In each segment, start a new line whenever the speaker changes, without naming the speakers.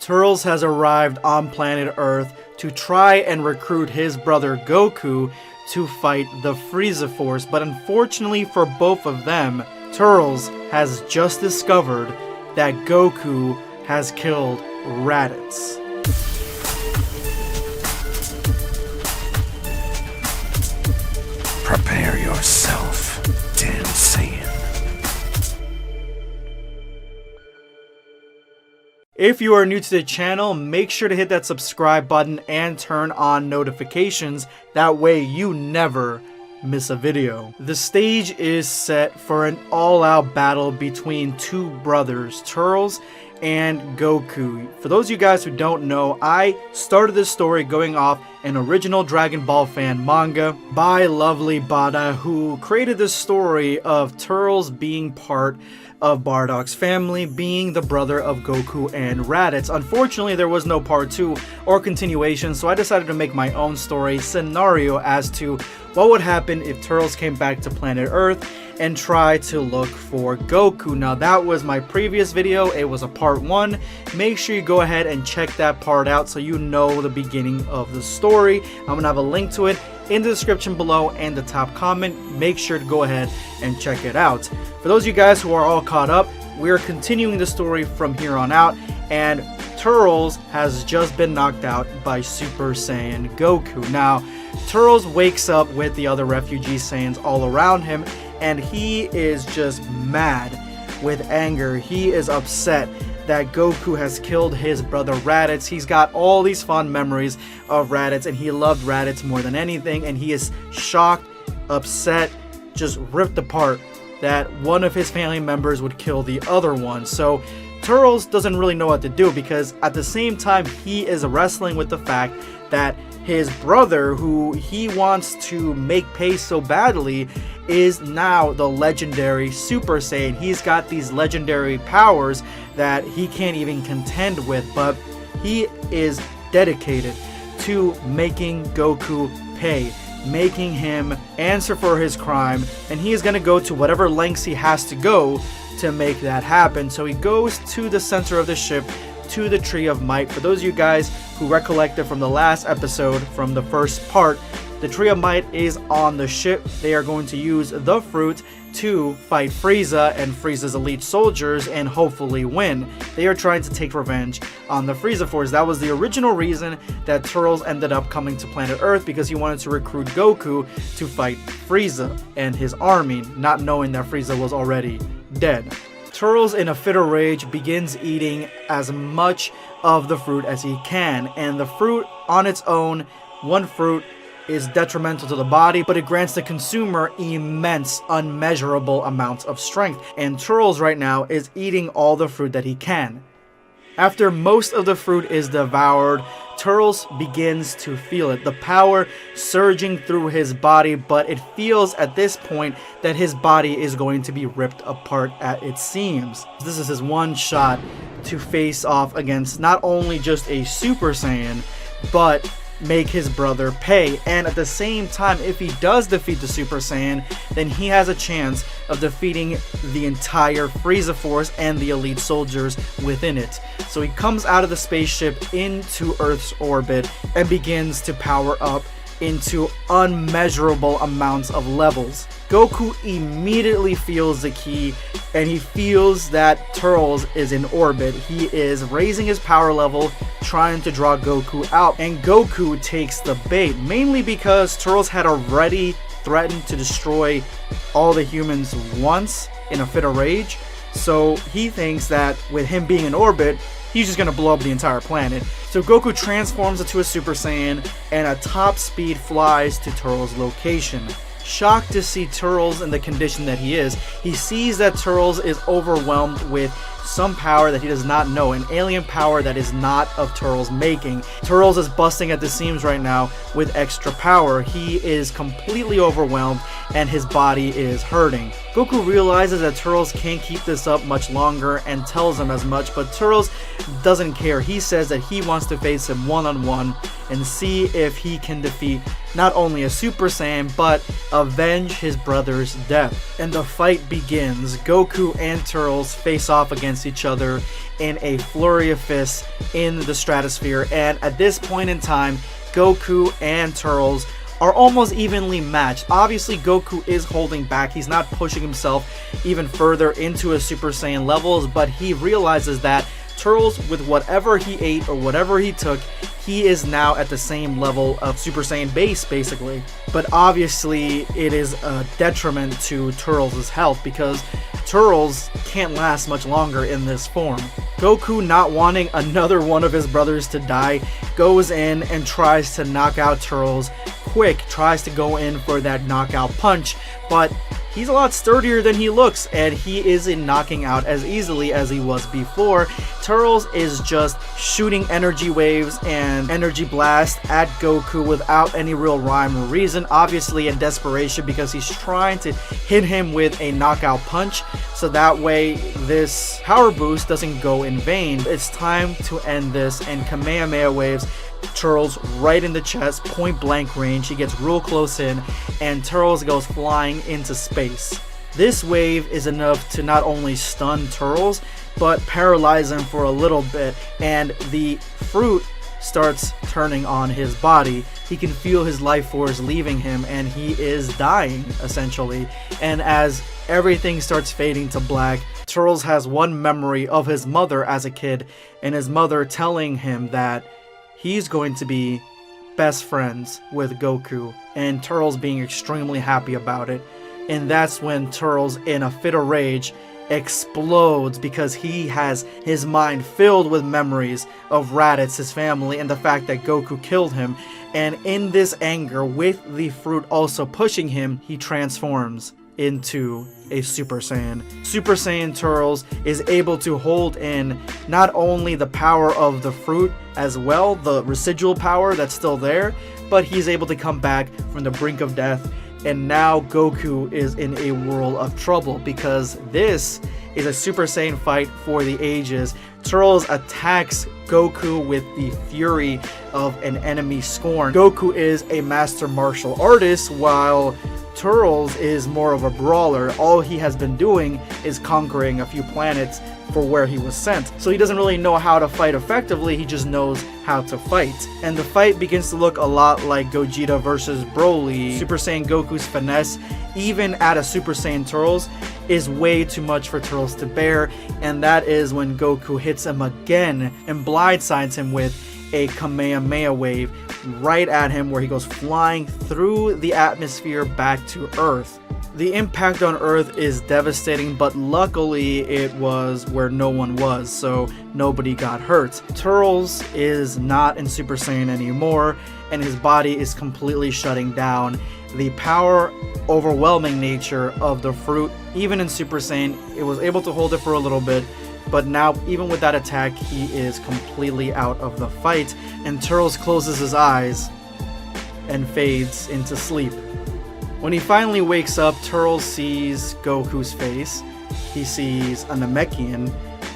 Turles has arrived on planet Earth to try and recruit his brother Goku to fight the Frieza Force, but unfortunately for both of them, Turles has just discovered that Goku has killed Raditz.
Prepare yourself, Dan Saiyan.
If you are new to the channel, make sure to hit that subscribe button and turn on notifications. That way you never miss a video. The stage is set for an all-out battle between two brothers, Turles and Goku. For those of you guys who don't know, I started this story going off an original Dragon Ball fan manga by Lovely Bada, who created this story of Turles being part of Bardock's family, being the brother of Goku and Raditz. Unfortunately, there was no part 2 or continuation, so I decided to make my own story scenario as to what would happen if Turles came back to planet Earth and tried to look for Goku. Now, that was my previous video. It was a part 1. Make sure you go ahead and check that part out so you know the beginning of the story. I'm gonna have a link to it in the description below and the top comment. Make sure to go ahead and check it out. For those of you guys who are all caught up, we're continuing the story from here on out, and Turles has just been knocked out by Super Saiyan Goku. Now, Turles wakes up with the other refugee Saiyans all around him, and he is just mad with anger. He is upset that Goku has killed his brother Raditz. He's got all these fond memories of Raditz, and he loved Raditz more than anything, and he is shocked, upset, just ripped apart that one of his family members would kill the other one. So Turles doesn't really know what to do, because at the same time he is wrestling with the fact that his brother, who he wants to make pay so badly, is now the legendary Super Saiyan. He's got these legendary powers that he can't even contend with, but he is dedicated to making Goku pay, making him answer for his crime, and he is going to go to whatever lengths he has to go to make that happen. So he goes to the center of the ship, to the Tree of Might. For those of you guys who recollected from the last episode, from the first part, the Tree of Might is on the ship. They are going to use the fruit to fight Frieza and Frieza's elite soldiers and hopefully win. They are trying to take revenge on the Frieza Force. That was the original reason that Turles ended up coming to planet Earth, because he wanted to recruit Goku to fight Frieza and his army, not knowing that Frieza was already dead. Turles, in a fit of rage, begins eating as much of the fruit as he can, and the fruit on its own, one fruit, is detrimental to the body, but it grants the consumer immense, unmeasurable amounts of strength, and Turles right now is eating all the fruit that he can. After most of the fruit is devoured, Turles begins to feel it, the power surging through his body, but it feels at this point that his body is going to be ripped apart at its seams. This is his one shot to face off against not only just a Super Saiyan, but make his brother pay. And at the same time, if he does defeat the Super Saiyan, then he has a chance of defeating the entire Frieza Force and the elite soldiers within it. So he comes out of the spaceship into Earth's orbit and begins to power up into unmeasurable amounts of levels. Goku immediately feels the key, and he feels that Turles is in orbit. He is raising his power level, trying to draw Goku out, and Goku takes the bait, mainly because Turles had already threatened to destroy all the humans once in a fit of rage. So he thinks that with him being in orbit, he's just gonna blow up the entire planet. So Goku transforms into a Super Saiyan and at top speed flies to Turles' location. Shocked to see Turles in the condition that he is, he sees that Turles is overwhelmed with some power that he does not know, an alien power that is not of Turles' making. Turles is busting at the seams right now with extra power. He is completely overwhelmed and his body is hurting. Goku realizes that Turles can't keep this up much longer and tells him as much, but Turles doesn't care. He says that he wants to face him one-on-one and see if he can defeat not only a Super Saiyan, but avenge his brother's death. And the fight begins. Goku and Turles face off against each other in a flurry of fists in the stratosphere, and at this point in time, Goku and Turles are almost evenly matched. Obviously, Goku is holding back. He's not pushing himself even further into his Super Saiyan levels, but he realizes that Turles, with whatever he ate or whatever he took, he is now at the same level of Super Saiyan base, basically. But obviously, it is a detriment to Turles' health because Turles can't last much longer in this form. Goku, not wanting another one of his brothers to die, goes in and tries to knock out Turles. Quick tries to go in for that knockout punch, but he's a lot sturdier than he looks, and he isn't knocking out as easily as he was before. Turles is just shooting energy waves and energy blast at Goku without any real rhyme or reason, obviously in desperation because he's trying to hit him with a knockout punch, so that way this power boost doesn't go in vain. It's time to end this, and Kamehameha waves Turles right in the chest, point blank range. He gets real close in, and Turles goes flying into space. This wave is enough to not only stun Turles, but paralyze him for a little bit, and the fruit starts turning on his body. He can feel his life force leaving him, and he is dying, essentially. And as everything starts fading to black, Turles has one memory of his mother as a kid, and his mother telling him that he's going to be best friends with Goku, and Turles being extremely happy about it. And that's when Turles, in a fit of rage, explodes because he has his mind filled with memories of Raditz, his family, and the fact that Goku killed him. And in this anger, with the fruit also pushing him, he transforms into a Super Saiyan. Super Saiyan Turles is able to hold in not only the power of the fruit as well, the residual power that's still there, but he's able to come back from the brink of death. And now Goku is in a world of trouble because this is a Super Saiyan fight for the ages. Turles attacks Goku with the fury of an enemy scorn. Goku is a master martial artist, while Turles is more of a brawler. All he has been doing is conquering a few planets for where he was sent. So he doesn't really know how to fight effectively, he just knows how to fight. And the fight begins to look a lot like Gogeta versus Broly. Super Saiyan Goku's finesse, even at a Super Saiyan Turles, is way too much for Turles to bear, and that is when Goku hits him again and blindsides him with a Kamehameha wave right at him, where he goes flying through the atmosphere back to Earth. The impact on Earth is devastating, but luckily it was where no one was, so nobody got hurt. Turles is not in Super Saiyan anymore, and his body is completely shutting down. The power overwhelming nature of the fruit, even in Super Saiyan, it was able to hold it for a little bit, but now even with that attack, he is completely out of the fight, and Turles closes his eyes and fades into sleep. When he finally wakes up, Turles sees Goku's face, he sees a Namekian,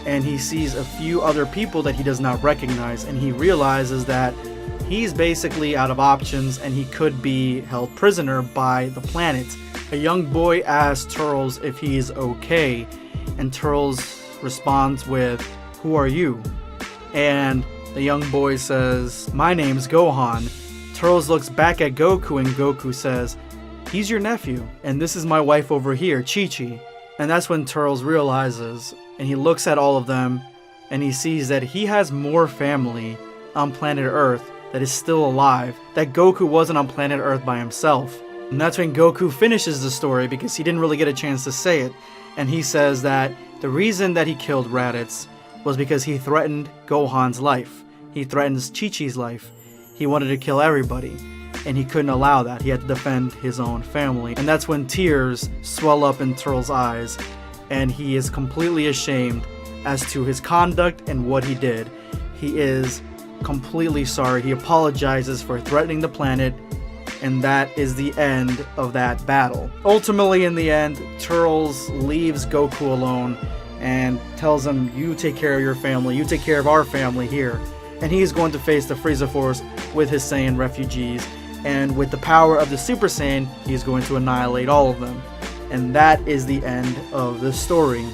and he sees a few other people that he does not recognize, and he realizes that he's basically out of options and he could be held prisoner by the planet. A young boy asks Turles if he's okay, and Turles responds with, "Who are you?" And the young boy says, "My name's Gohan." Turles looks back at Goku, and Goku says, "He's your nephew, and this is my wife over here, Chi-Chi." And that's when Turles realizes, and he looks at all of them, and he sees that he has more family on planet Earth that is still alive, that Goku wasn't on planet Earth by himself. And that's when Goku finishes the story, because he didn't really get a chance to say it, and he says that the reason that he killed Raditz was because he threatened Gohan's life. He threatened Chi-Chi's life. He wanted to kill everybody, and he couldn't allow that. He had to defend his own family. And that's when tears swell up in Turles' eyes, and he is completely ashamed as to his conduct and what he did. He is completely sorry. He apologizes for threatening the planet, and that is the end of that battle. Ultimately, in the end, Turles leaves Goku alone and tells him, "You take care of your family, you take care of our family here." and he is going to face the Frieza Force with his Saiyan refugees, and with the power of the Super Saiyan, he's going to annihilate all of them. And that is the end of the story.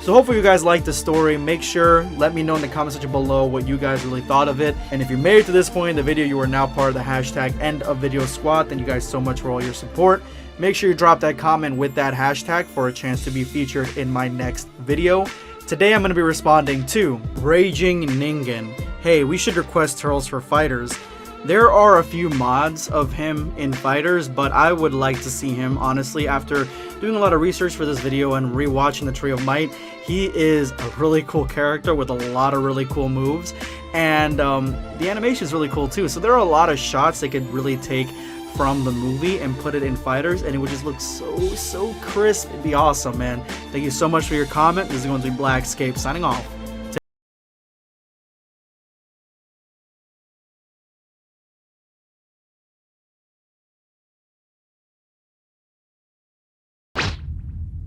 So hopefully you guys liked the story. Make sure, let me know in the comment section below what you guys really thought of it. And if you made it to this point in the video, you are now part of the hashtag #EndOfVideoSquad. Thank you guys so much for all your support. Make sure you drop that comment with that hashtag for a chance to be featured in my next video. Today I'm going to be responding to Raging Ningen. Hey, we should request Turles for fighters. There are a few mods of him in fighters, but I would like to see him, honestly. After doing a lot of research for this video and rewatching the Tree of Might, he is a really cool character with a lot of really cool moves, and the animation is really cool too. So there are a lot of shots they could really take from the movie and put it in fighters, and it would just look so crisp. It'd be awesome, man. Thank you so much for your comment. This is going to be Blackscape signing off.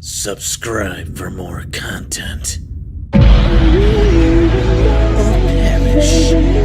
Subscribe for more content. Or perish.